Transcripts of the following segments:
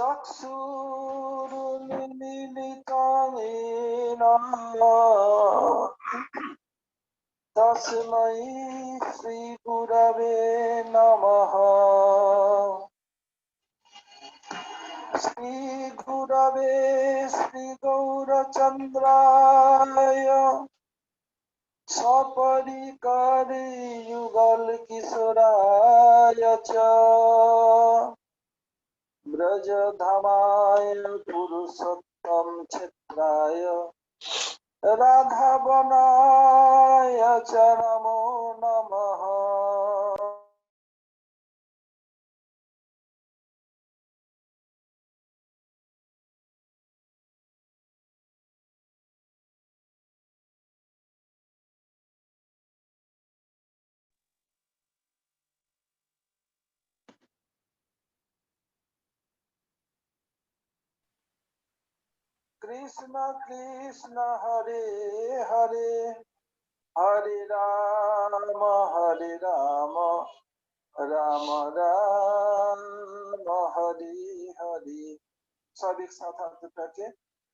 चक्षुरुन्मीलितं येन तस्मै श्रीगुरवे नमः। श्रीगुरवे श्रीगौरचन्द्राय सपरिकरे युगलकिशोराय च ब्रजधामाय पुरुषोत्तम क्षेत्राय राधावनाय च नमो नमः। कृष्ण कृष्ण हरे हरे हरे राम राम राम हरे हरे। सब एक साथ हाथ करके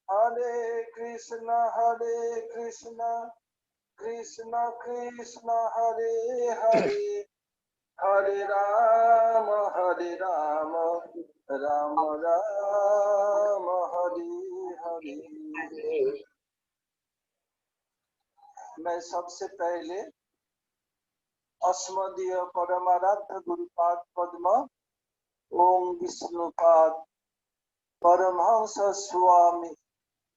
हरे कृष्ण कृष्ण कृष्ण हरे हरे हरे राम राम राम हरे हरे। मैं सबसे पहले अस्मदीय परमाराध्य गुरुपाद पद्म ओम विष्णुपाद परमहंस स्वामी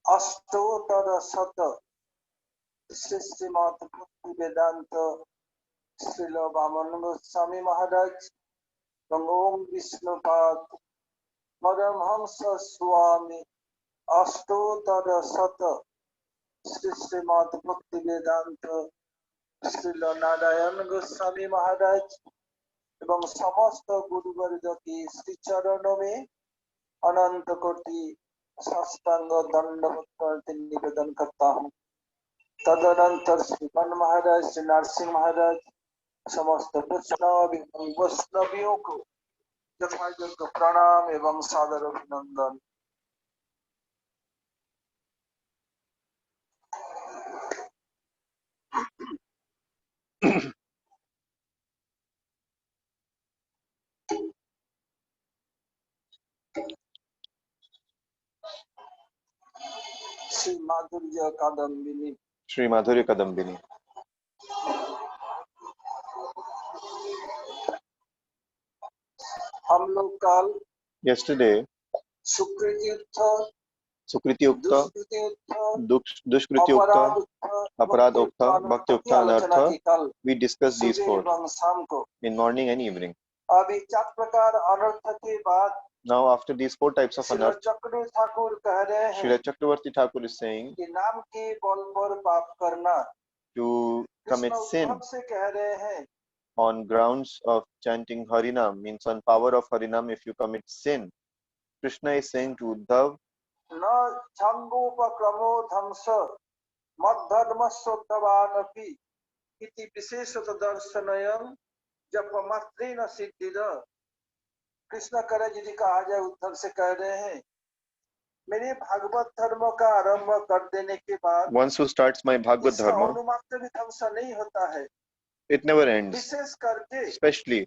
अष्टोत्तर शत श्रीमद् भक्ति वेदांत श्रील वामन गोस्वामी महाराज ओम विष्णुपाद परमहंस स्वामी अष्टोत्तर शत श्रीमद् भक्ति वेदांत श्रील नारायण गोस्वामी महाराज एवं समस्त गुरुवर्ग की श्री चरणों में अनंत कोटि साष्टांग दंडवत निवेदन करता हूँ। तदनंतर श्रीमन महाराज श्री नरसिंह महाराज समस्त वैष्णवियों को यथायोग्य प्रणाम एवं सादर अभिनंदन। श्री माधुर्य कादम्बिनी श्री माधुर्य कादम्बिनी हम लोग कल yesterday सुकृतियुक्त दुष्कृत्युक्त अपराधोक्त भक्त्युक्त अनर्थ we discussed these four in morning and evening. अभी 4 प्रकार अनर्थ के बाद Now after these 4 types of anarth, चक्रवर्ती ठाकुर कह रहे हैं Srila Chakravarti Thakur is saying कि नाम के बल पर पाप करना to commit sin से कह रहे हैं on grounds of chanting Harinam, means on power of Harinam if you commit sin. Krishna is saying to Uddhav, न छंगोपक्रमो ध्वंस मद्धर्मस्योद्धवानपि इति विशेषत दर्शनयं जपमात्रेण सिद्धिद। कृष्ण करे यदि कहा जाए उद्धव से कह रहे हैं मेरे भागवत धर्म का आरंभ कर देने के बाद once who starts my Bhagavad Dharma, अनुमात्र भी ध्वंस नहीं होता है। it never ends, विशेष करके especially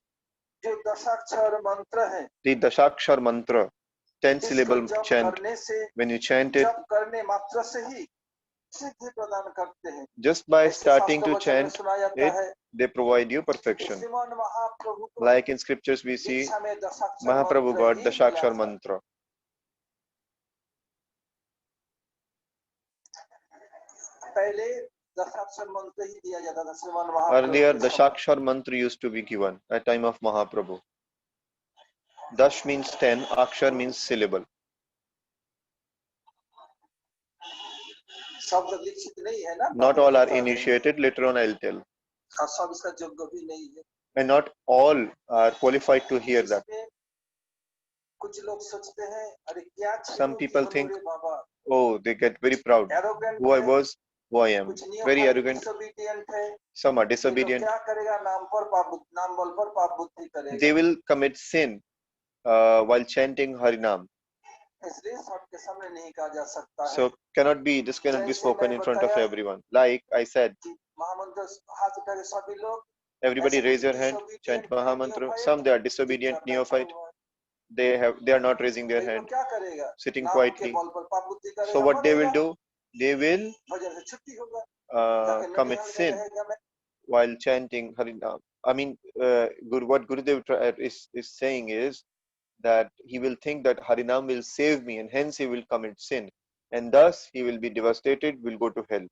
जो दशाक्षर मंत्र है the Dashakshar mantra, 10 syllable chant. When you chant it, जप करने मात्र से ही सिद्धि प्रदान करते हैं। just by starting to chant it, they provide you perfection. Like in scriptures we see Mahaprabhu got Dashakshar mantra. पहले दशाक्षर मंत्र ही दिया जाता था श्रीमान Earlier Dashakshar mantra used to be given at time of Mahaprabhu. Dash means 10, Akshar means syllable. शब्द दीक्षित नहीं है ना। Not all are initiated, later on I'll tell. सब इसका योग्य भी नहीं है। And not all are qualified to hear that. कुछ लोग सोचते हैं अरे क्या Some people think, oh, they get very proud. Who I was, who I am. Very arrogant. Some are disobedient. They will commit sin while chanting Harinam. इसलिए सबके सामने नहीं कहा जा सकता है। So this cannot be spoken in front of everyone. Like I said, महामंत्र हाथ उठा के सभी लोग everybody raise your hand, chant Mahamantra. Some they are disobedient neophyte. They are not raising their hand, क्या करेगा? sitting quietly. So what they will do? They will commit sin while chanting Harinam. I mean, what Gurudev is saying is that he will think that Harinam will save me, and hence he will commit sin, and thus he will be devastated, will go to hell.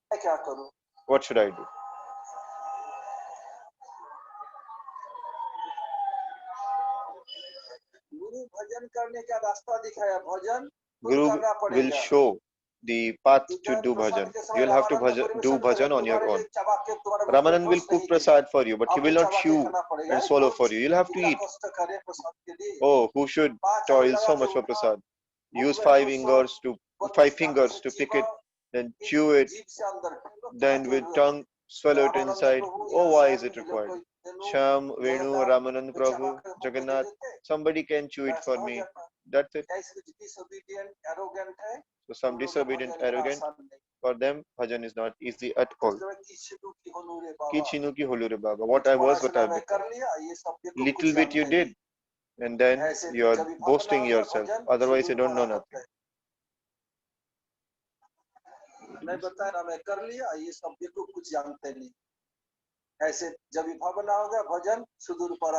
What should I do? Guru will show the path to do bhajan. You will have to do bhajan on your own. Ramanand will cook prasad for you, but he will not chew and swallow for you. You'll have to eat. Oh, who should toil so much for prasad? Use five fingers to pick it, then chew it, then with tongue swallow it inside. Oh, why is it required? Sham, Venu, Ramanand Prabhu, Jagannath, somebody can chew it for me. That's it. So some disobedient, arrogant, for them bhajan is not easy at all. Kichinu ki holure baba. What I was, what I become. Little bit you did, and then you are boasting yourself. Otherwise, you don't know nothing.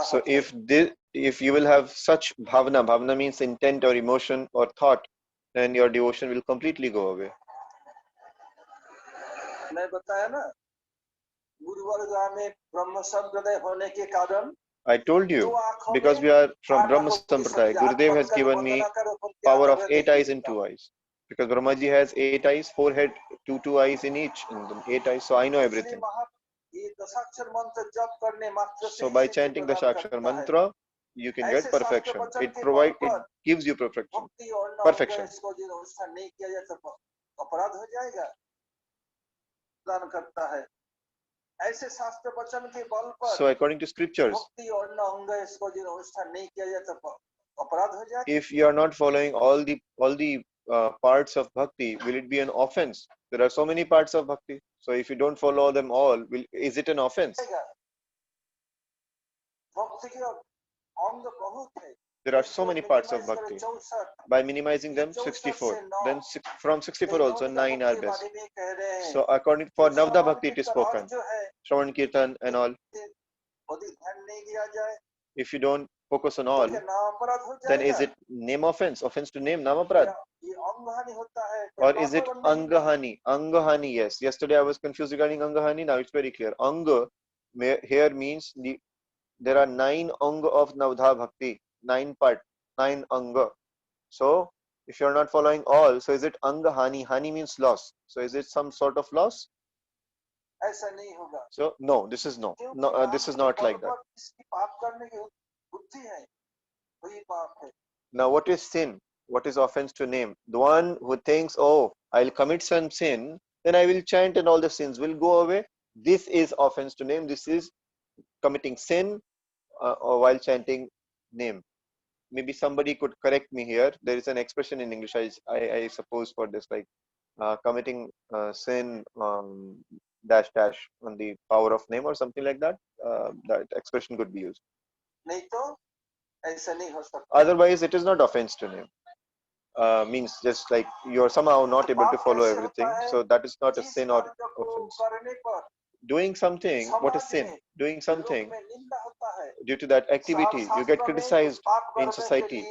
So if you will have such bhavana means intent or emotion or thought, then your devotion will completely go away. I told you, because we are from Brahma Sampradaya, Gurudev has given me power of 8 eyes and 2 eyes. Because Brahmaji has 8 eyes, 4 head, 2 eyes in each, in them 8 eyes, so I know everything. So by chanting the Shakshar mantra, you can get perfection. It gives you perfection. So according to scriptures, if you are not following all the parts of bhakti, will it be an offense? There are so many parts of bhakti. So if you don't follow them all, is it an offense? There are so many parts of bhakti. By minimizing them, 64. Then from 64 also 9 are best. So according for Navda Bhakti it is spoken. Shravan Kirtan and all. If you don't focus on all, then is it name offense? Offense to name, namaprad? Or is it angahani? Angahani, yes. Yesterday I was confused regarding angahani. Now it's very clear. Anga here means there are 9 anga of Navdha Bhakti. 9 part, 9 anga. So if you're not following all, so is it angahani? Hani means loss. So is it some sort of loss? So no, this is no. This is not like that. Now what is sin? What is offense to name? The one who thinks, oh, I'll commit some sin, then I will chant and all the sins will go away. This is offense to name. This is committing sin or while chanting name. Maybe somebody could correct me here. There is an expression in English, I suppose, for this, like committing sin dash dash on the power of name or something like that. That expression could be used. Otherwise, it is not offense to name. Means just like you are somehow not able to follow everything. So that is not a sin or offense. Doing something, what is sin? Doing something, due to that activity, you get criticized in society.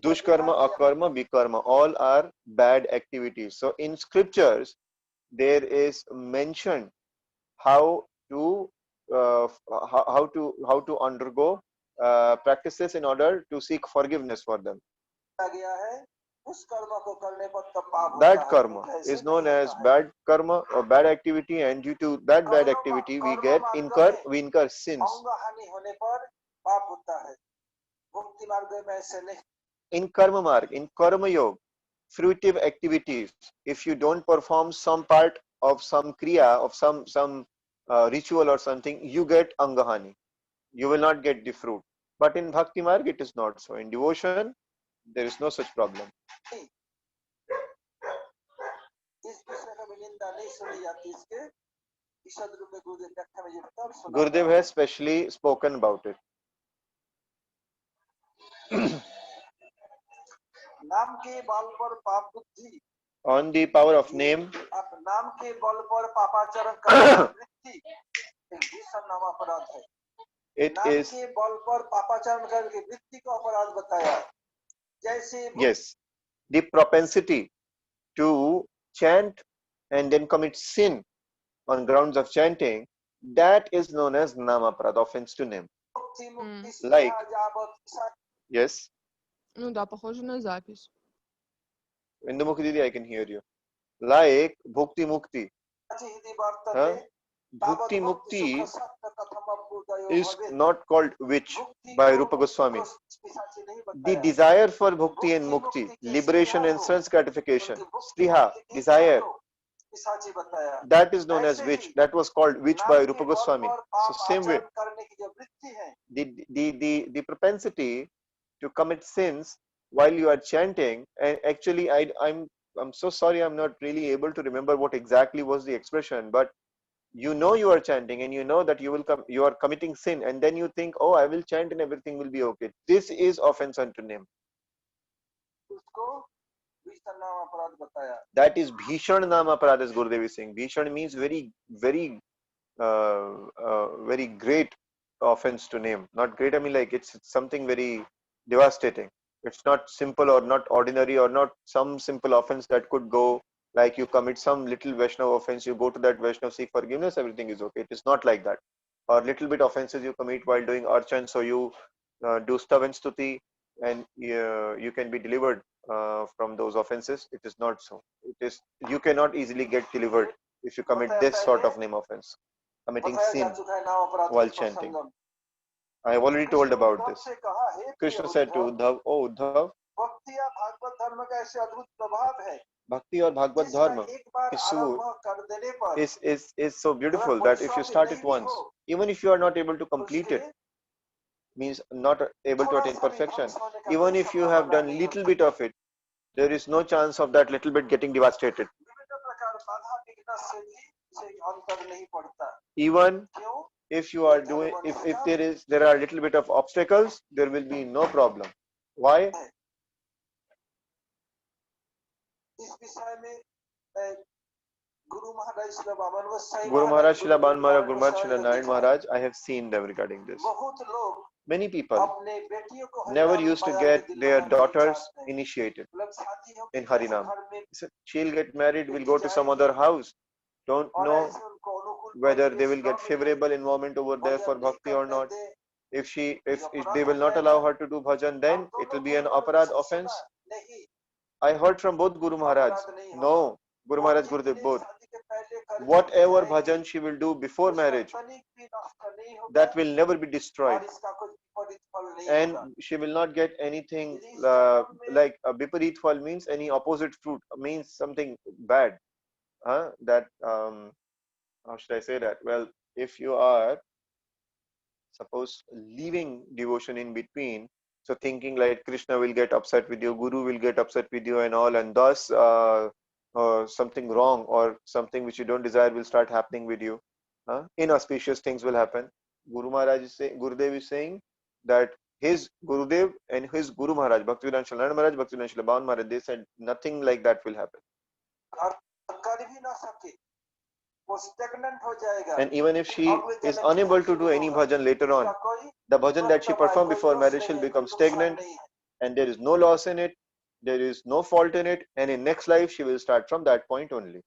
Dushkarma, akarma, vikarma, all are bad activities. So in scriptures, there is mentioned how to undergo practices in order to seek forgiveness for them. That karma is known as bad karma or bad activity, and due to that bad activity we incur sins. In karma marg, in karma yoga, fruitive activities, if you don't perform some part of some kriya, of some ritual or something, you get angahani. You will not get the fruit. But in Bhakti Marg, it is not so. In devotion, there is no such problem. Gurudev has specially spoken about it. On the power of name, it is, yes, the propensity to chant and then commit sin on grounds of chanting, that is known as namaparad, offense to name. Like, yes, Ну да, похоже на запись. Indumukhi Didi, I can hear you. Like Bhukti Mukti. Huh? Bhukti Mukti is not called witch by Rupa Goswami. The desire for Bhukti and Mukti, liberation and sense gratification, spriha, desire, that is known as witch. That was called witch by Rupa Goswami. So same way, the propensity to commit sins while you are chanting, and actually I'm so sorry, I'm not really able to remember what exactly was the expression, but you know you are chanting and you know that you are committing sin, and then you think, oh, I will chant and everything will be okay. This is offense unto name. That is Bhishan Nama Aparad, as Gurudev is saying. Bhishan means very, very, very great offense to name. Not great, I mean like it's something very devastating. It's not simple or not ordinary or not some simple offense that could go like you commit some little Vaishnava offense, you go to that Vaishnava, seek forgiveness, everything is okay. It is not like that. Or little bit offenses you commit while doing archan, so you do stav and stuti and you can be delivered from those offenses. It is not so. It is, you cannot easily get delivered if you commit this sort of name offense, committing sin while chanting. I have already told about this. Krishna said to Uddhav, oh Uddhav, Bhakti or Bhagavad Dharma is so beautiful that if you start it once, even if you are not able to complete it, means not able to attain perfection, even if you have done little bit of it, there is no chance of that little bit getting devastated. Even if you are doing, if there are little bit of obstacles, there will be no problem. Why? Guru Maharaj, Srila Bhavan Maharaj, Guru Maharaj, Srila Narayan Maharaj, I have seen them regarding this. Many people never used to get their daughters initiated in Harinam. She'll get married, will go to some other house. Don't know whether they will get favorable environment over there for bhakti or not. If they will not allow her to do bhajan, then it will be an aparad offense. I heard from both Guru Maharaj. No, Guru Maharaj, Gurudev, both. Whatever bhajan she will do before marriage, that will never be destroyed. And she will not get anything like a viparit phal means any opposite fruit, means something bad. That, how should I say that? Well, if you are, suppose, leaving devotion in between, so thinking like Krishna will get upset with you, Guru will get upset with you and all, and thus something wrong or something which you don't desire will start happening with you. Inauspicious things will happen. Gurudev is saying that his Gurudev and his Guru Maharaj, Bhaktivedanta Srila Narayan Maharaj, Bhaktivedanta Srila Bhavan Maharaj, they said nothing like that will happen. And even if she is unable to do any bhajan later on, the bhajan that she performed before marriage will become stagnant, and there is no loss in it, there is no fault in it, and in next life she will start from that point only.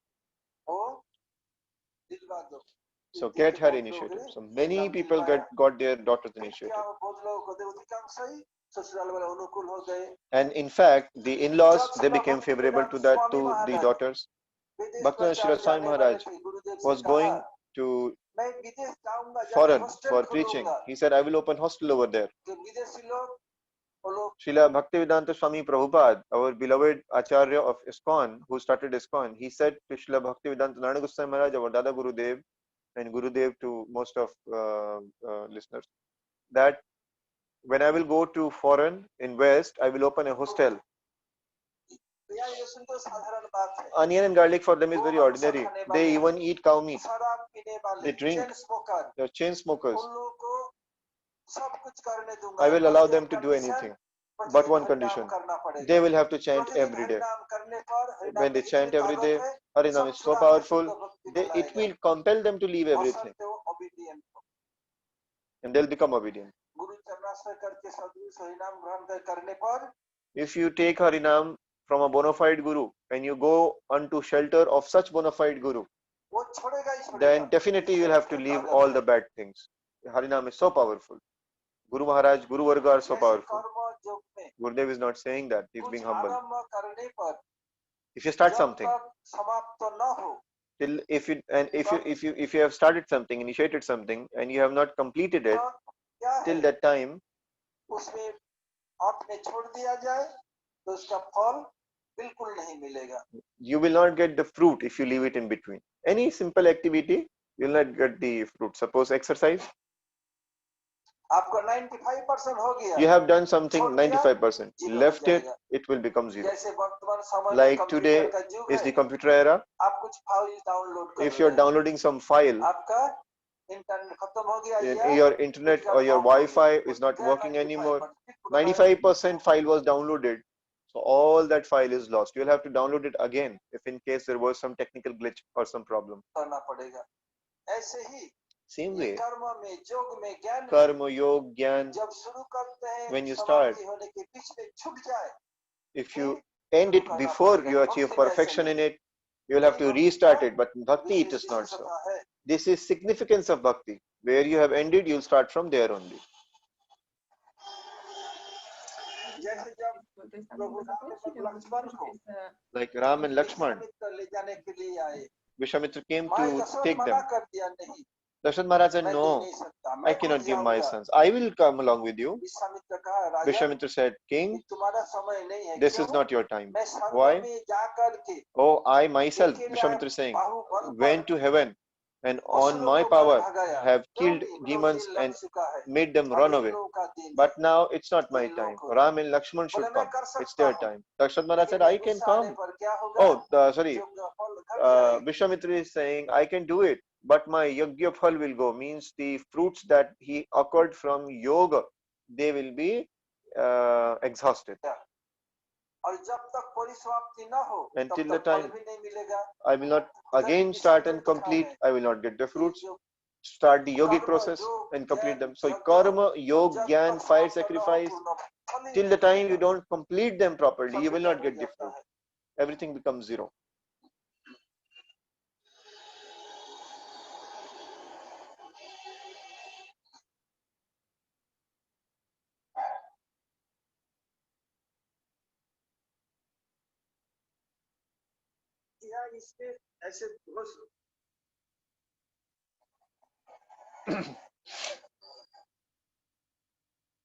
So get her initiated. So many people got their daughters initiated. And in fact, the in-laws, they became favorable to the daughters. Bhaktivinoda Srila Swami Maharaj was going to foreign for preaching. He said, I will open hostel over there. Srila Bhaktivedanta Swami Prabhupada, our beloved Acharya of ISKCON, who started ISKCON, he said to Srila Bhaktivedanta Narayana Goswami Maharaj, our Dada Gurudev, and Gurudev to most of listeners, that When I will go to foreign in West, I will open a hostel. भैया ये सुन तो साधारण बात है। Onion and garlic for them is very ordinary. They even eat cow meat. शराब पीने वाले, They drink. Chain smoker, They're chain smokers. उन लोगों को सब कुछ करने दूंगा। I will allow बस them एक to do condition, anything, बस but एक one हरिनाम condition. करना पड़ेगा। They will have to chant प्रतिदिन every day. हरिनाम करने पर हरिनाम When they में chant इतनी every ताकत day, है, Harinam सब is so छुड़ा के powerful, शुद्ध भक्ति में it लाएगा। will compel them to leave everything, बशर्ते वो obedient हो। and they'll become obedient. गुरु चरणाश्रय करके सदगुरु से हरिनाम ग्रहण करने पर If you take Harinam from a bona fide guru and you go unto shelter of such bona fide guru, वो छोड़ेगा ही छोड़ेगा। then definitely you'll have to leave all the bad things. Harinam is so powerful. Guru Maharaj, Guru Varga are so जैसे powerful. कर्म योग में Gurudev is not saying that, he's कुछ being humble. आरंभ करने पर If you start जब something, तक समाप्त न हो, till if you have started something, initiated something, and you have not completed it, तो क्या till है that time उसमें अर्थ में छोड़ दिया जाए तो उसका फल बिल्कुल नहीं मिलेगा। you will not get the fruit if you leave it in between. Any simple activity, you will not get the fruit. Suppose exercise, आपका 95% हो गया, you have done something छोड़ दिया, 95%, जीरो हो left it, जाएगा। it will become zero. जैसे वर्तमान समय में Like कंप्यूटर today का युग is the है, computer era. आप कुछ फाइल डाउनलोड कर If you are रहे हैं, downloading some file, आपका इंटरनेट खत्म हो गया या your internet or your Wi-Fi is not working anymore. 95% file was downloaded, so all that file is lost. You will have to download it again if in case there was some technical glitch or some problem. करना पड़ेगा। ऐसे ही Same ये way, कर्म में, योग में, ज्ञान में karma, yoga, gyan, जब शुरू करते हैं, when you समाप्ति start, होने के बीच में छूट जाए, if you end it before you achieve perfection in it, you will have to restart it. But in bhakti, it is not so. है। This is significance of bhakti. Where you have ended, you will start from there only. जैसे जब प्रभु राम और लक्ष्मण को Like Ram and Lakshman, Vishwamitra ले जाने के लिए आए, Vishwamitra came माँ to दशरथ take मना them. कर दिया, नहीं Darshan Maharaj said, मैं दे no, नहीं सकता, I मैं cannot खुद give my जाऊंगा। sons. I will come along with you. Vishwamitra कहा, राजा Vishwamitra said, King, ये तुम्हारा समय नहीं है, this क्यों? is not your time. मैं संग Why? में जाकर के Oh, I myself, अकेले Vishwamitra is saying, बाहुबल पर went to heaven and on असुरों my को power भगाया, have killed क्योंकि demons दिन लग and चुका है, made them अब run इन away. लोगों का दिन है, But now it's not my इन लोगों time. को Ram and Lakshman should बोले मैं come. कर It's सकता their हूँ, time. Darshan Maharaj लेकिन said, I मैं can गुस्सा आने come. पर क्या होगा? Oh, sorry. जो फल घट जाएगी। Vishwamitra is saying, I can do it, but my yagya phal will go. Means the fruits that he acquired from yoga, they will be exhausted. और जब तक परिसमाप्ति न हो, Until तब the तक फल time भी नहीं मिलेगा। I will not again start and complete, I will not get the fruits. Start the yogic process and complete them. So karma, yoga, jnana, fire, sacrifice, till the time you don't complete them properly, you will not get the fruit. Everything becomes zero. या इसमें ऐसे बहुत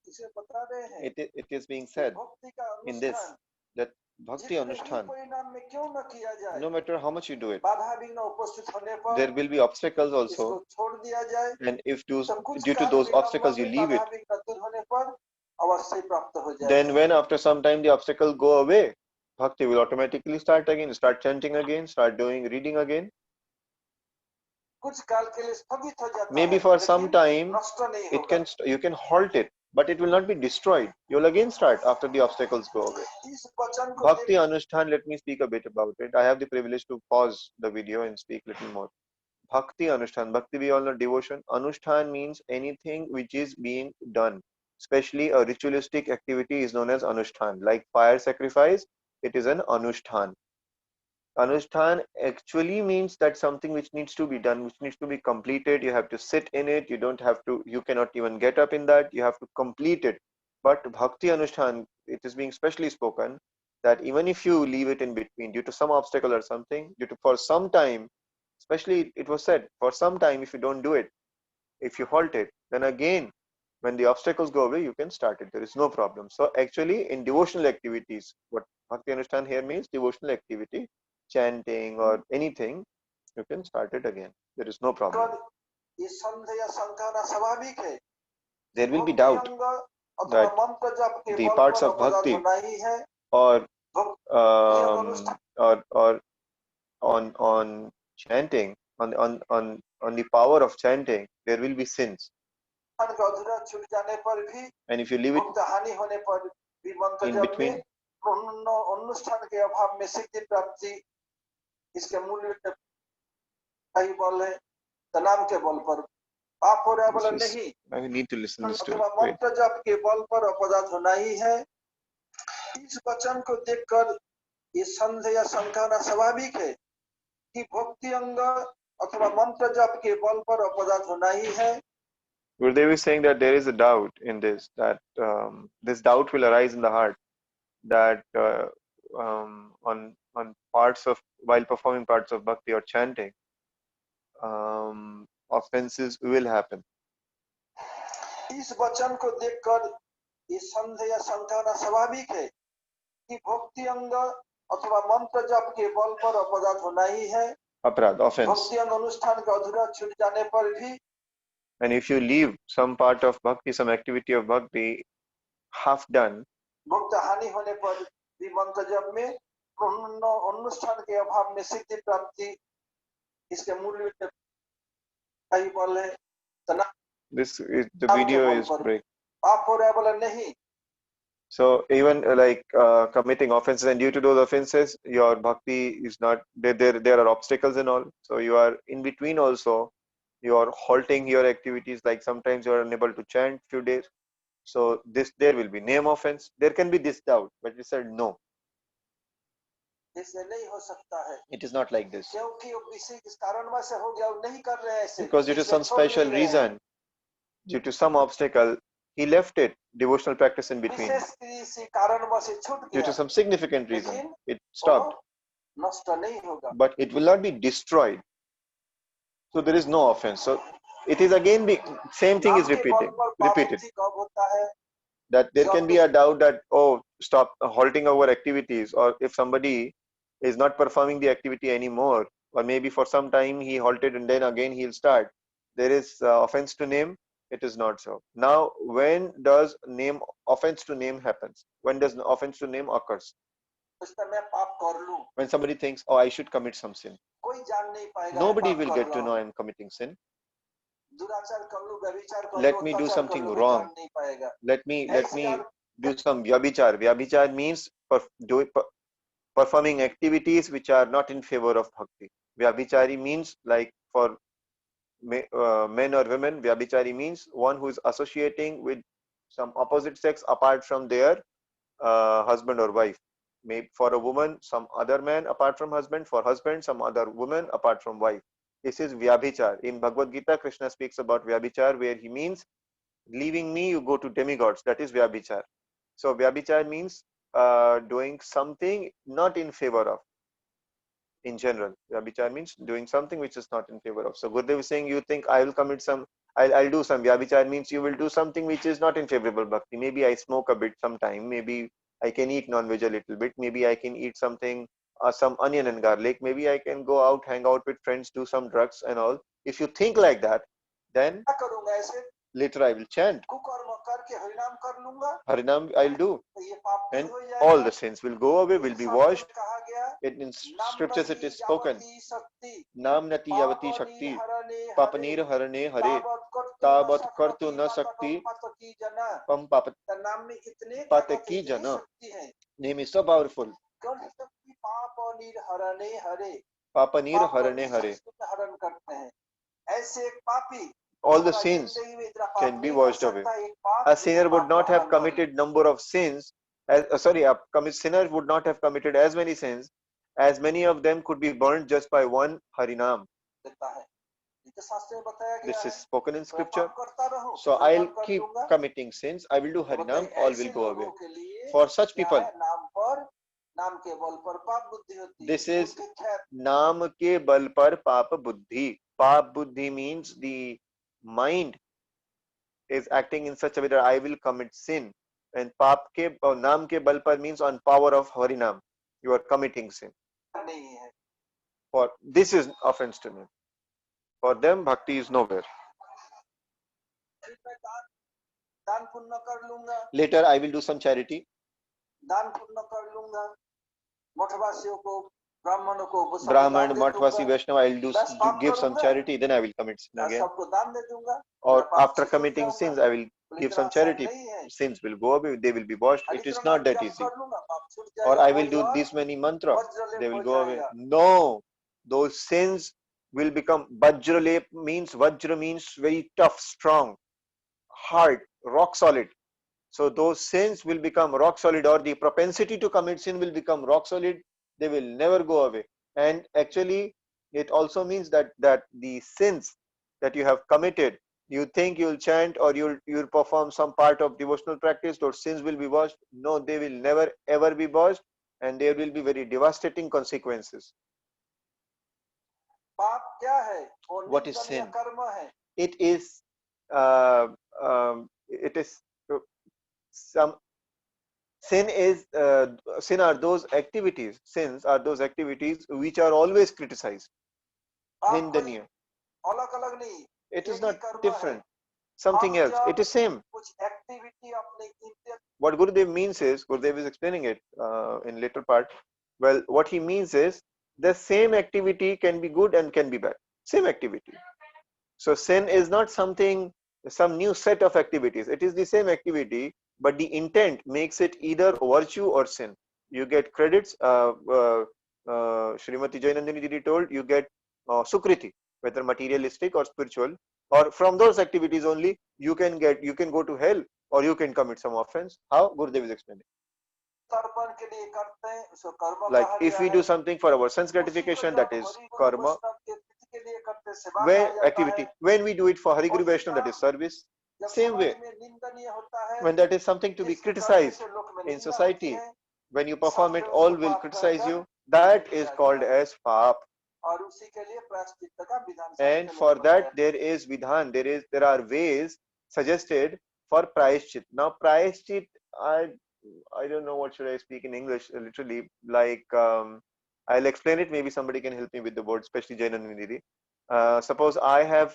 इसे बता रहे हैं, It is being said भक्ति का in this अनुष्ठान that bhakti जितने भी anushthan, परिणाम में क्यों न किया जाए, no matter how much you do it, बाधा विघ्न उपस्थित होने पर there will be obstacles इसको also, छोड़ दिया जाए, and if तो कुछ due to काल those विलंब obstacles you में leave it, बाधा विघ्न दूर होने पर अवश्य प्राप्त हो जाएगा। then when after some time the obstacle go away, bhakti will automatically start again, start chanting again, start doing reading again. कुछ काल के लिए स्थगित हो जाता Maybe है, for some लेकिन time नष्ट नहीं it होगा। you can halt it, but it will not be destroyed. You will again start after the obstacles go away. इस वचन को Bhakti Anushthan, let me speak a bit about it. I have the privilege to pause the video and speak a little more. Bhakti Anushthan. Bhakti, we all know devotion. Anushthan means anything which is being done. Especially a ritualistic activity is known as Anushthan. Like fire sacrifice, it is an Anushthan. Anushthan actually means that something which needs to be done, which needs to be completed. You have to sit in it. You don't have to, you cannot even get up in that. You have to complete it. But Bhakti Anushthan, it is being specially spoken that even if you leave it in between due to some obstacle or something, due to for some time, especially it was said, for some time, if you don't do it, if you halt it, then again, when the obstacles go away, you can start it. There is no problem. So actually, in devotional activities, what Bhakti Anushthan here means devotional activity, chanting or anything, you can start it again. There is no problem. ये संदेह या शंका ना स्वाभाविक है। There will be भक्ति doubt. अंग अथवा that मंत्र जप के the बल parts पर of bhakti अपराध होना ही है। or भक्ति अनुष्ठान or on chanting on the power of chanting, there will be sins, का अधूरा छूट जाने पर भी, and if you leave it भक्त हानि होने पर भी मंत्र in जप में between, अनुष्ठान के अभाव में सिद्धि प्राप्ति इसके मूल्य कई बल है, नाम के बल पर पाप हो रहा है, बल नहीं। I need to listen this to अथवा it. Wait. मंत्र जप के बल पर अपराध होना ही है। इस वचन को देखकर ये संदेह या शंका होना स्वाभाविक है कि भक्ति अंग अथवा मंत्र जप के बल पर अपराध होना ही है। Gurudev is saying that there is a doubt in this, that this doubt will arise in the heart, that on parts of, while performing parts of bhakti or chanting, offenses will happen. इस वचन को देखकर ये संदेह या शंका होना स्वाभाविक है कि भक्ति अंग अथवा मंत्र जप के बल पर अपराध होना ही है। Aparad, offense. भक्ति अंग अनुष्ठान का अधूरा छूट जाने पर भी, And if you leave some part of bhakti, some activity of bhakti half done, भक्त हानि होने पर भी मंत्र जप में अनुष्ठान के अभाव में सिद्धि प्राप्ति इसके मूल्य कई बल है। this is, the video is break. पाप हो रहा है, बल नहीं। So even like committing offenses, and due to those offenses, your bhakti is not there. There are obstacles and all. So you are in between also. You are halting your activities. Like sometimes you are unable to chant few days. So this, there will be name offense. There can be this doubt, but we said no. ऐसे नहीं हो सकता है, It is not like this. क्योंकि वो किसी कारणवश से हो गया, वो नहीं कर रहे हैं ऐसे। Because due to some special reason, due to some obstacle, he left it, devotional practice in between. विशेष किसी कारणवश से छूट Due गया, to some significant reason, लेकिन it stopped. वो नष्ट नहीं होगा। But it will not be destroyed. So there is no offense. So it is again the same thing is repeated. कब होता है? That there can be a doubt that, oh, stop halting our activities, or if somebody is not performing the activity anymore, or maybe for some time he halted and then again he'll start. There is offense to name. It is not so. Now, when does name offense to name happens? When does offense to name occurs? When somebody thinks, oh, I should commit some sin. Nobody will get to know I am committing sin. Let me do something wrong. Let me do some vyabhichar. Vyabhichar means performing activities which are not in favor of bhakti. Vyabhichari means, like for men or women, vyabhichari means one who is associating with some opposite sex apart from their husband or wife. Maybe for a woman, some other man apart from husband. For husband, some other woman apart from wife. This is vyabhichar. In Bhagavad Gita, Krishna speaks about vyabhichar, where he means, leaving me, you go to demigods. That is vyabhichar. So vyabhichar means doing something not in favor of. In general, vyabhichar means doing something which is not in favor of. So Gurudev is saying, you think I will commit some, I'll do some. Vyabhichar means you will do something which is not in favorable bhakti. Maybe I smoke a bit sometime. Maybe I can eat non-veg a little bit. Maybe I can eat something, some onion and garlic. Maybe I can go out, hang out with friends, do some drugs and all. If you think like that, then later I will chant. Harinam I'll do. And all the sins will go away, will be washed. In scriptures it is spoken. Nam nati yavati shakti. Papanir harane hare. Tabat kartu na shakti. Pam pataki jana. Name is so powerful. Papanir harane hare. All the sins can be washed away. A sinner would not have committed number of sins. A sinner would not have committed as many sins. As many of them could be burned just by one Harinam. This is spoken in scripture. So I'll keep committing sins. I will do Harinam. All will go away. For such people, this is Naam ke bal par pap buddhi. Pap buddhi means the mind is acting in such a way that I will commit sin. And pap ke or naam ke bal par means on power of Harinam. You are committing sin. For this is offense to me. For them, bhakti is nowhere. दान पुण्य कर लूंगा, Later I will do some charity. दान पुण्य कर लूंगा, मठवासियों को, ब्राह्मणों को, वो सबको Brahman, दान दे Mathvasi, दूंगा, Vaishnava, I'll बस पाप give some करूंगा, charity, then I will commit sin again. सबको दान दे दूंगा, Or मेरा पाप after से छूट committing जाऊंगा। sins, I will बोले give इतना some आसान charity. नहीं है। Sins will go away, they will be washed. It is अधिक not नाम that जप easy. कर लूंगा, पाप छूट Or जाएगा, I will होली do और this many mantra, वज्रलेप they हो will go away. जाएगा। No, those sins will become Vajralep means Vajra means very tough, strong, hard, rock solid. So those sins will become rock solid, or the propensity to commit sin will become rock solid. They will never go away. And actually, it also means that the sins that you have committed, you think you'll chant or you'll perform some part of devotional practice, those sins will be washed. No, they will never ever be washed, and there will be very devastating consequences. पाप क्या है? वो What is निंदनीय sin? कर्म है। It is uh, it is some sin is sin are those activities, sins are those activities which are always criticized. पाप कोई Nindaniya. अलग अलग नहीं, It is एक ही not कर्म है। different, something हम else. जब It is same. कुछ एक्टिविटी अपने इंद्रिय What Gurudev means is, Gurudev is explaining it in later part. Well, what he means is the same activity can be good and can be bad. Same activity. So sin is not something, some new set of activities. It is the same activity, but the intent makes it either virtue or sin. You get credits. Srimati Jainandini Didi told you get sukriti, whether materialistic or spiritual, or from those activities only you can go to hell, or you can commit some offense. How? Gurudev is explaining. तर्पण के लिए करते हैं, उसको कर्म Like कहा if गया we है। do something for our sense उसी को gratification, जब that is Hari Guru karma. वैष्णव के प्रीति के लिए करते हैं, सेवा When कहा जाता activity, है। when we do it for Hari Guru और Vaishnava, that काम is service. जब Same समाज way, में निंदनीय होता है, when that is something to be जिसको करने criticized से लोक में in निंदा होती society, है, when you सब perform it, लोग all उसको will पाप criticize कहकर you. That निंदा is जाता called है। as paap. और उसी के लिए प्रायश्चित्त का विधान And शास्त्र for में that बताया। there is vidhan, there are ways suggested for prayashchit. Now prayashchit, I don't know what should I speak in English, literally, like I'll explain it, maybe somebody can help me with the word, especially Jainandini Didi. Suppose I have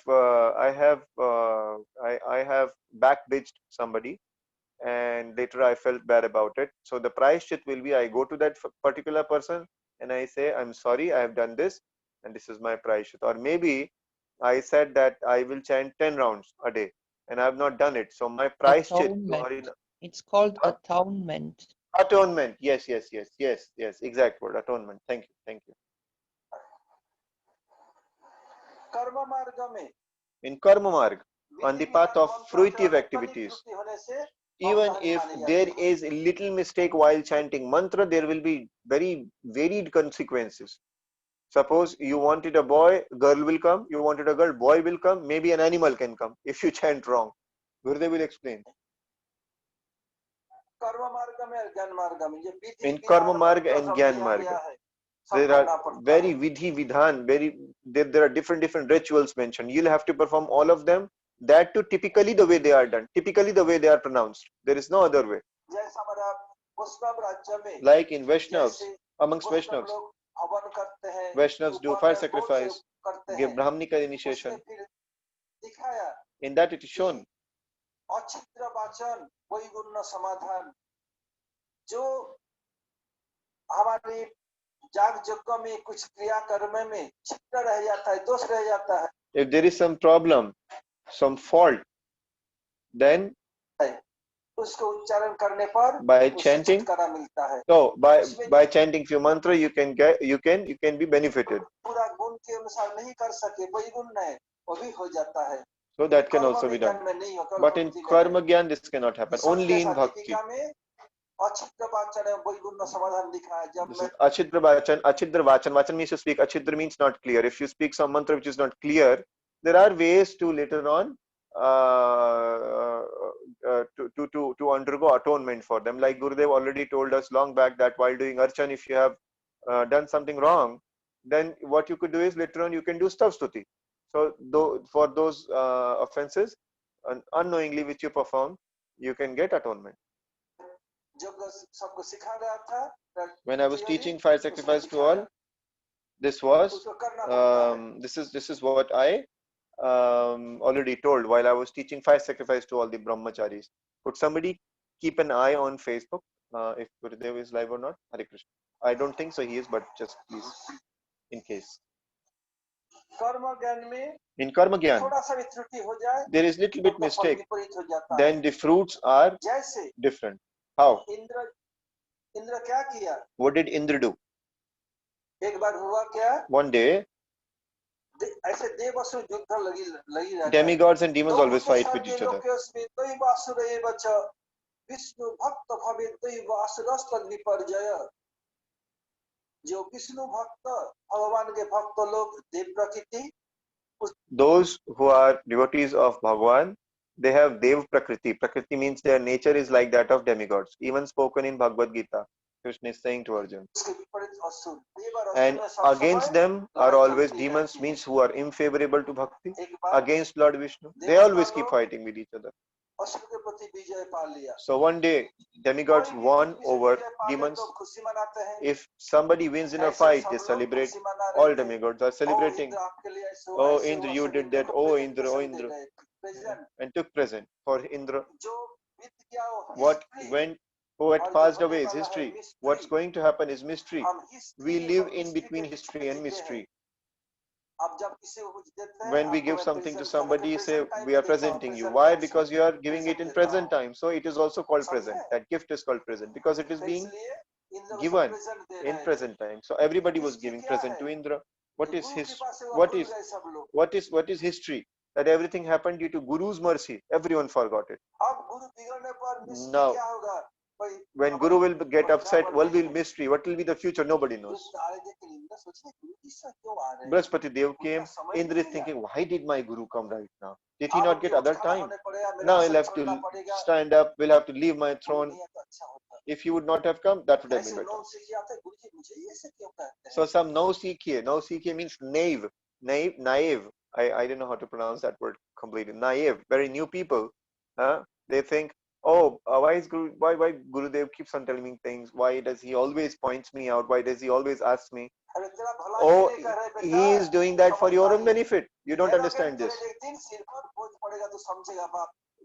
back bitched somebody, and later I felt bad about it. So the prayashchit will be, I go to that particular person and I say, I'm sorry, I have done this, and this is my prayashchit. Or maybe I said that I will chant 10 rounds a day and I have not done it. So my prayashchit to Atonement. Harina, It's called Huh? atonement. atonement. Yes, exact word, atonement. Thank you. कर्म मार्ग में In karma marg, on the path of fruitive मंत्र activities, त्रुटि होने से even Avadhani if मानी there जाती है। is a little mistake while chanting mantra, there will be very varied consequences. Suppose you wanted a boy, girl will come. You wanted a girl, boy will come. Maybe an animal can come if you chant wrong. Gurudev will explain. कर्म मार्ग में और ज्ञान मार्ग में ये विधि In karma विधान marg मंत्र and सब gyan दिया marg, गया है, सब there करना are पड़ता very है। vidhi vidhan, there are different rituals mentioned. You'll have to perform all of them. That too typically the way they are done, typically the way they are pronounced. There is no other way. जैसा हमारा वैष्णव राज्य में Like in Vaishnavas, जैसे amongst वैष्णव Vaishnavas, लोग हवन करते हैं, Vaishnavas do उपवास fire बहुत से sacrifice, करते give हैं, Brahmanika उसमें initiation. फिर दिखाया In that it is कि shown. अछिद्र वाचन वैगुण्य समाधान, जो हमारे जाग यज्ञ में कुछ क्रिया कर्म में छिद्र रह जाता है, दोष रह जाता है, If there is some problem, some fault, then उसको उच्चारण करने पर by उससे chanting, छुटकारा मिलता है। so इसमें by जो chanting few mantra, you can be benefited. पूरा गुण के अनुसार नहीं कर सके, वही गुण है, वो भी हो जाता है। So that can कर्म also be में done. ज्ञान में नहीं होता, But in karma gyan, this cannot happen. Only in bhakti. में अछिद्र वाचन है, वैगुण्य समाधान लिखा है। जब This मैं is achidra vachan. Achidra vachan. Vachan means to speak. Achidra means not clear. If you speak some mantra which is not clear, there are ways to later on to undergo atonement for them. Like Gurudev already told us long back that while doing archan, if you have done something wrong, then what you could do is later on you can do stav stuti. So for those offenses unknowingly which you perform, you can get atonement. जो सबको सिखा रहा था, When I was teaching fire sacrifice to all, this was उसको करना पड़ता है। this is what I already told while I was teaching fire sacrifice to all the brahmacharis. Could somebody keep an eye on Facebook if Gurudev is live or not? Hare Krishna. I don't think so he is, but just please, in case. कर्म ज्ञान में In karma gyan, थोड़ा सा भी त्रुटि हो जाए there is little bit तो फल mistake. विपरीत हो जाता है। Then the fruits are जैसे different. How? इंद्र क्या किया? What did Indra do? एक बार हुआ क्या? One day, ऐसे देव असुर युद्ध लगी रहता है। demigods and demons always fight with each other. Vishnu भक्त भवे दैव असुरस्तद विपर्जय। जो विष्णु भक्त भगवान के भक्त लोग देव प्रकृति, those who are devotees of Bhagwan, they have Dev Prakriti. Prakriti means their nature is like that of demigods. Even spoken in Bhagavad Gita, Krishna is saying to Arjuna. And against them are always demons, means who are unfavorable to Bhakti. Against Lord Vishnu, they always keep fighting with each other. So one day, demigods won over demons. If somebody wins in a fight, they celebrate. All demigods are celebrating. Oh Indra, you did that. Oh Indra, oh Indra. And took present for Indra. What went, who had passed away is history. What's going to happen is mystery. We live in between history and mystery. When we give something to somebody, say we are presenting you. Why? Because you are giving it in present time. So it is also called present. That gift is called present because it is being given in present time. So everybody was giving present to Indra. What is history? That everything happened due to Guru's mercy. Everyone forgot it. Now, when Guru will get upset, what will be mystery? What will be the future? Nobody knows. Brihaspati Dev came. Indra is thinking, why did my Guru come right now? Did he not get other time? Now I'll have to stand up. We'll have to leave my throne. If he would not have come, that would have been better. So some Nausikhiya means naive. I don't know how to pronounce that word completely. Naive, very new people. They think, oh, why Gurudev keeps on telling me things? Why does he always points me out? Why does he always ask me? Oh, he is doing that for your own benefit. You don't understand this.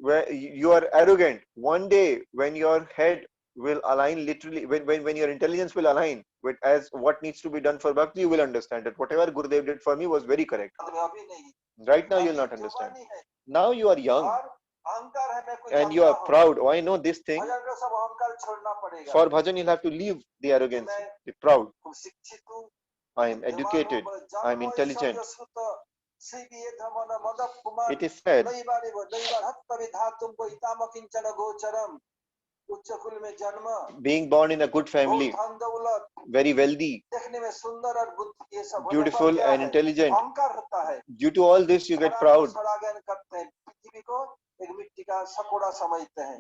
Where you are arrogant. One day, when your head will align, literally, when your intelligence will align with as what needs to be done for Bhakti, you will understand that whatever Gurudev did for me was very correct. Right now, you will not understand. Now you are young and you are proud. Oh, I know this thing. For bhajan, you'll have to leave the arrogance, the proud. I am educated. I am intelligent. It is said, being born in a good family, very wealthy, beautiful and intelligent. Due to all this, you get proud.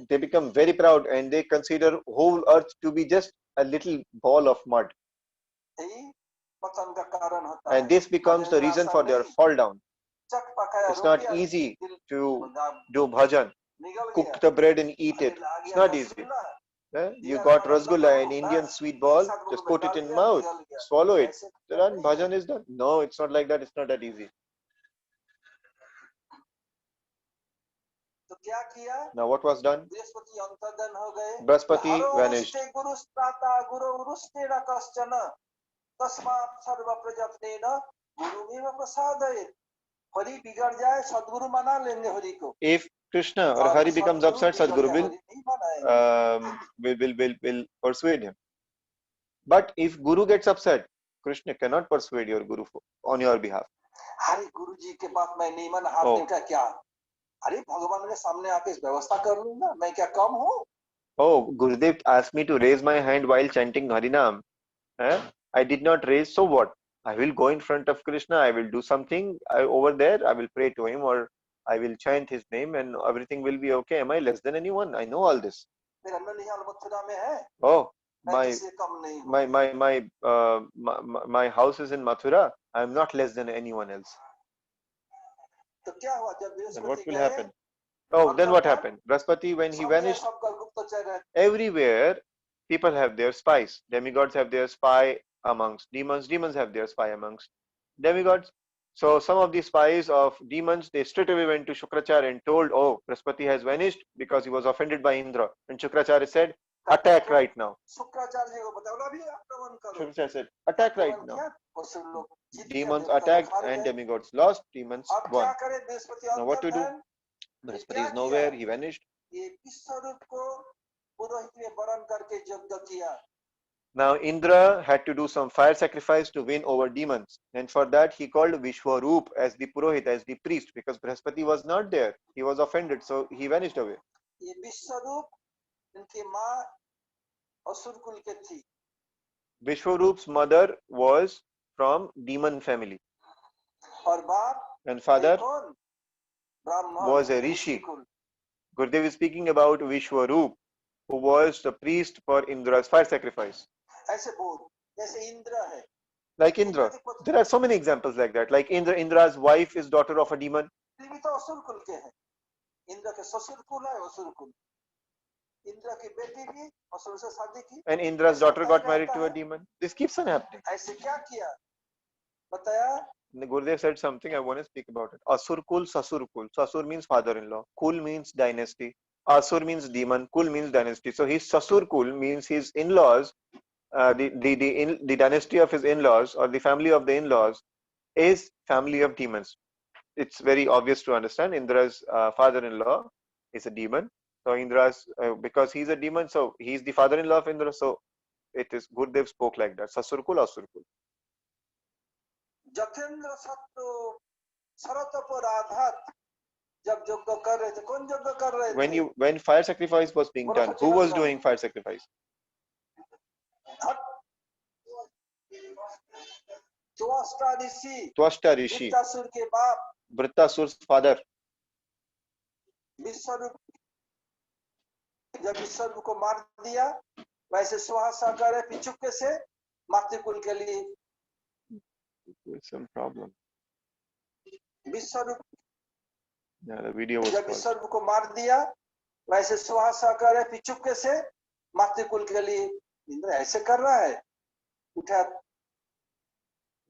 They become very proud and they consider whole earth to be just a little ball of mud. And this becomes the reason for their fall down. It's not easy to do bhajan, cook the bread and eat it. It's not easy. You got rasgulla, an Indian sweet ball, just put it in mouth, swallow it. Then bhajan is done. No, it's not like that. It's not that easy. Now what was done? Brihaspati vanished. If Krishna or Hari becomes upset, Sadguru will persuade him. But if Guru gets upset, Krishna cannot persuade your Guru on your behalf. Oh, Gurudev asked me to raise my hand while chanting Harinam. I did not raise, so what? I will go in front of Krishna, I will do something over there, I will pray to him or I will chant his name and everything will be okay. Am I less than anyone? I know all this. Oh, my house is in Mathura. I am not less than anyone else. Then what will happen? Oh, then what happened? Brihaspati, when he vanished, everywhere people have their spies. Demigods have their spy amongst demons. Demons have their spy amongst demigods. So some of the spies of demons, they straight away went to Shukracharya and told, oh, Brihaspati has vanished because he was offended by Indra. And Shukracharya said, attack right now. Shukracharya जी को बताया बोला अभी आक्रमण करो Shukracharya said, attack right आक्रमण now. किया और सब लोग जीत गए Demons देवता लोग attacked हार and गए demigods lost, demons अब क्या won. करे Brihaspati Now what to do? अंतर्धान Brihaspati is nowhere, he vanished. ये विश्वरूप को पुरोहित में वरण करके यज्ञ किया Now Indra had to do some fire sacrifice to win over demons, and for that he called Vishwaroop as the Purohit, as the priest, because Brihaspati was not there. He was offended, so he vanished away. ये विश्वरूप इनकी माँ असुर कुल के थी Vishwaroop's mother was from demon family, और बाप and father कौन ब्राह्मण was a rishi. कुल Gurudev is speaking about Vishwaroop, who was the priest for Indra's fire sacrifice. ऐसे बोल जैसे इंद्र है Like Indra, there are so many examples like that. Like Indra's wife is daughter of a demon. ये भी तो असुर कुल के हैं इंद्र के ससुर कुल है असुर कुल इंद्र की बेटी भी असुर से शादी की And Indra's daughter got married to a demon. This keeps on happening. ऐसे क्या किया बताया Gurudev said something, I want to speak about it. Asur kul, Sasur kul. Sasur means father-in-law. Kul means dynasty. Asur means demon. Kul means dynasty. So his Sasur kul means his in-laws, the dynasty of his in-laws or the family of the in-laws is family of demons. It's very obvious to understand. Indra's father-in-law is a demon. So Indra's, because he's a demon, so he's the father-in-law of Indra. So it is, Gurudev spoke like that. Sasur kul, Asur kul. जथेंद्र सत्व शरत पर आधात जब यज्ञ कर रहे थे कौन यज्ञ कर रहे थे When fire sacrifice was being done, who was doing fire sacrifice? Twashta Rishi, Vritrasura के बाप Vritrasur's father. विश्वरूप जब विश्वरूप को मार दिया वैसे सुहासा करे पिछुके से मातृकुल के लिए Some problem. Vishwarup Yeah, the video was जब paused. विश्वरूप को मार दिया वैसे सुहासा करे पिछुके से मातृकुल के लिए इंद्र ऐसे कर रहा है उठा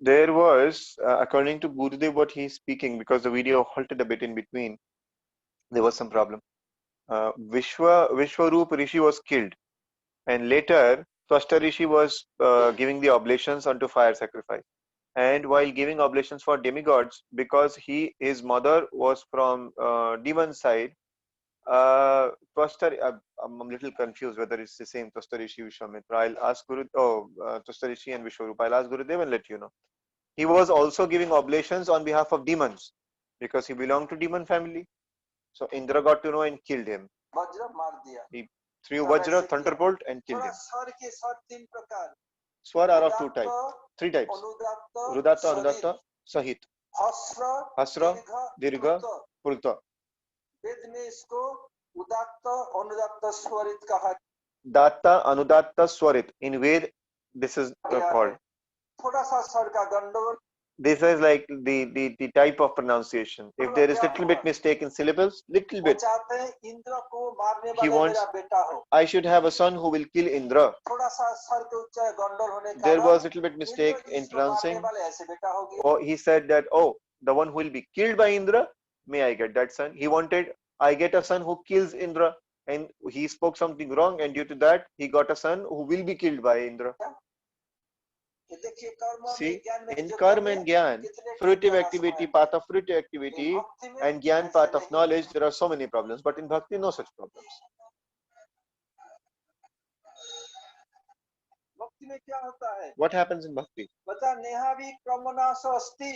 There was, according to Gurudev, what he is speaking, because the video halted a bit in between, there was some problem. Vishwaroop Rishi was killed, and later Twashta Rishi was giving the oblations unto fire sacrifice. And while giving oblations for demigods, because his mother was from demon side, I'm a little confused whether it's the same Twashta Rishi Vishwamitra. I'll ask Twashta Rishi and Vishwaroop. I'll ask Gurudev and let you know. He was also giving oblations on behalf of demons because he belonged to demon family. So Indra got to know and killed him. वज्र मार दिया He threw Vajra, thunderbolt, and killed him. स्वर के स्वर तीन प्रकार Swar are of three types. अनुदात्त Rudatta, Anudatta, Sahit. हस्र Hasra, Dirgha, Purta. वेद में इसको उदात्त अनुदात्त स्वरित कहा Datta, Anudatta, Swarit. In Ved, this is called. थोड़ा सा स्वर का गंडोल This is like the type of pronunciation. If there is little bit mistake in syllables, little bit. चाहते हैं इंद्र को मारने He वाला wants- मेरा बेटा हो I should have a son who will kill Indra. थोड़ा सा स्वर के उच्चारण गंडोल होने का There कारण was little bit mistake Indra in जिसको मारने pronouncing. वाले ऐसे बेटा हो गया Or he said that, oh, the one who will be killed by Indra, may I get that son? He wanted, I get a son who kills Indra. And he spoke something wrong, and due to that, he got a son who will be killed by Indra. ये देखिए कर्म में See, ज्ञान में in जो karma कर्म and है, gyan, कितने fruitive ज्ञान activity, आसमां path of fruitive है। activity, भक्ति में and gyan ऐसे path of नहीं। knowledge, there are so many problems. But in bhakti, no such problems. भक्ति में क्या होता है What happens in bhakti? बता नेहावि क्रमनाश अस्ति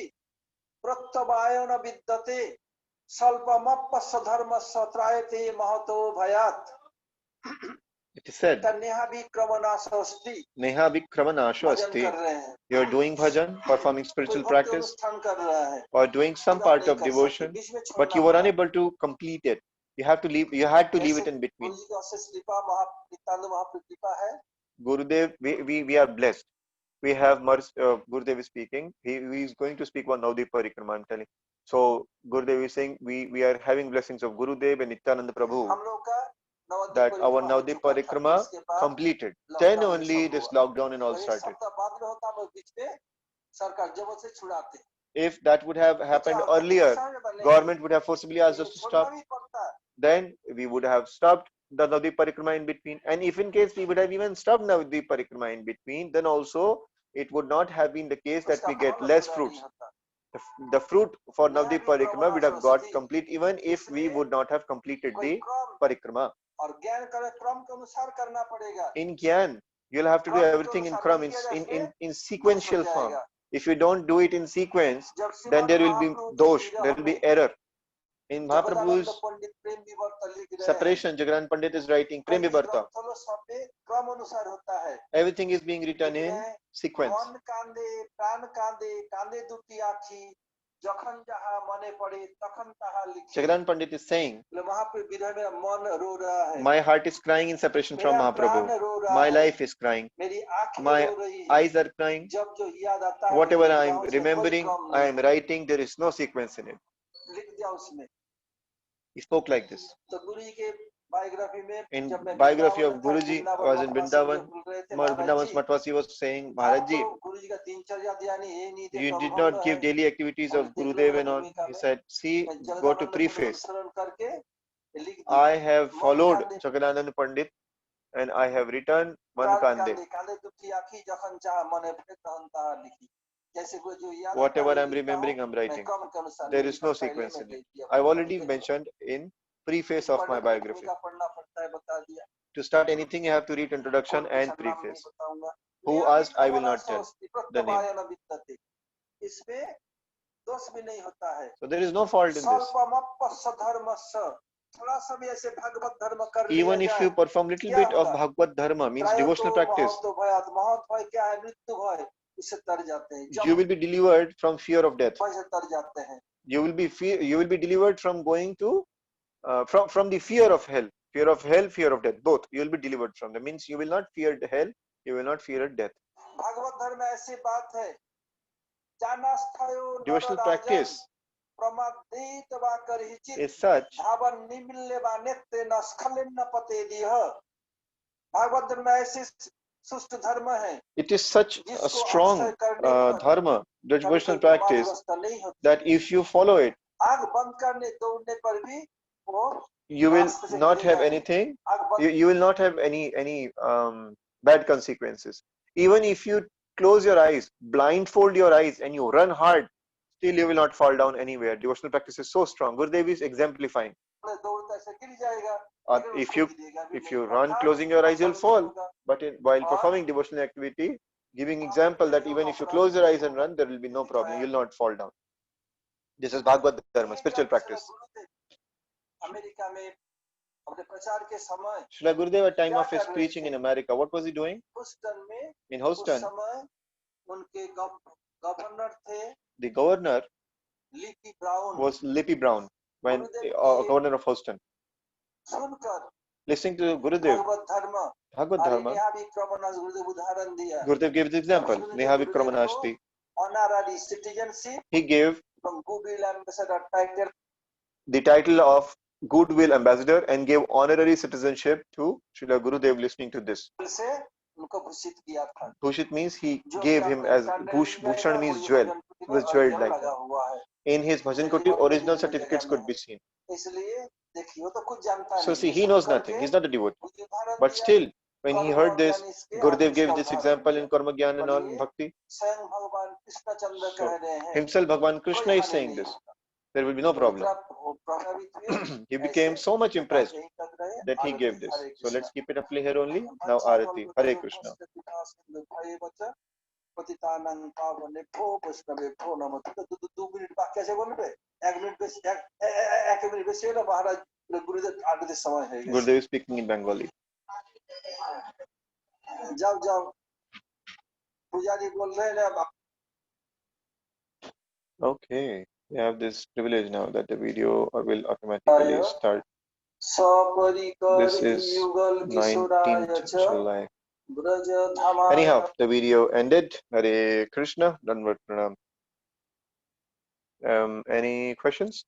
प्रत्यवायन विद्यते स्वल्पमप्पस धर्मस्य त्रायते महतो भयात् It is said, नेहावि क्रमनाश अस्ति Neha Vikramanasho भजन asti. कर रहे हैं You are doing bhajan, performing कोई spiritual भक्ति practice, अनुष्ठान कर रहा है or doing some पूरा part नहीं of कर सकते, devotion, बीच में but छोड़ना you were पड़ा। unable to complete it. You had to leave it in between. गुरु जी की अशेष कृपा नित्यानंद महाप्रभु की कृपा है Gurudev, we are blessed. We have Gurudev is speaking. He is going to speak about Navdeep Parikrama, I'm telling. So Gurudev is saying we are having blessings of Gurudev and Nityananda Prabhu हम लोग का that our हो Navdeep चुका था, Parikrama इसके बाद completed. lockdown Then ये only सब this हुआ। lockdown and all और एक started. सप्ताह बाद में होता है, हम लोग बीच में सरकार जबरदस्ती छुड़ाते हैं। If that would have happened earlier, government would have forcibly asked us to stop. Then we would have stopped the Navdeep Parikrama in between. And if in case we would have even stopped Navdeep Parikrama in between, then also it would not have been the case that we get less fruits. The fruit for Navdeep Parikrama would have got complete even if we would not have completed the Parikrama. In Gyan, you'll have to do everything in Kram, in sequential form. If you don't do it in sequence, then there will be dosh, there will be error. In Mahaprabhu's separation, Jagaran Pandit is writing Prem Vivarta. Everything is being written in sequence. Jagaran Pandit is saying, my heart is crying in separation from Mahaprabhu. My life is crying. My eyes are crying. Whatever I am remembering, I am writing. There is no sequence in it. He spoke like this. In biography of Guruji, was in Vrindavan. Vrindavan's Matwasi was saying, Maharajji, you did not give daily activities of Gurudev and on. He said, see, go to preface. I have followed Jagadanand Pandit and I have written Man Kande. Whatever I am remembering, I am writing. There is no sequence in it. I've already mentioned in preface of my biography. To start anything, you have to read introduction and preface. Who asked, I will not tell the name. So there is no fault in this. Even if you perform little bit of Bhagavad Dharma, means devotional practice, you will be delivered from fear of death. You will be delivered from going to from the fear of hell, fear of death. Both you will be delivered from. That means you will not fear hell, you will not fear death. Devotional practice is such. It is such a strong dharma, devotional practice, that if you follow it, you will not have anything. You will not have any bad consequences. Even if you close your eyes, blindfold your eyes, and you run hard, still you will not fall down anywhere. Devotional practice is so strong. Gurudev is exemplifying. If you run closing your eyes, you'll fall. But while performing devotional activity, giving example that even if you close your eyes and run, there will be no problem. You'll not fall down. This is Bhagavad Dharma, spiritual practice. Srila Gurudev at time of his preaching in America, what was he doing? In Houston, the governor was Lippy Brown, when governor of Houston. Listening to Gurudev, Bhagavad Dharma, Gurudev gave the example, Neha Vikramanashti. He gave the title of Goodwill Ambassador and gave honorary citizenship to Srila Gurudev listening to this. Bhushit means he gave him as Bhushan means jewel. He was jeweled like that. In his Bhajan Koti, original certificates could be seen. So see, he knows nothing. He's not a devotee. But still, when he heard this, Gurudev gave this example in Karma Gyan and all Bhakti. So himself, Bhagavan Krishna is saying this. There will be no problem. He became so much impressed that he gave this. So let's keep it up here only. Now Arati. Hare Krishna. Gurudev is speaking in Bengali. Okay, we have this privilege now that the video will automatically start. This is 19th July. Anyhow, the video ended. Hare Krishna, Dandavat Pranam. Any questions?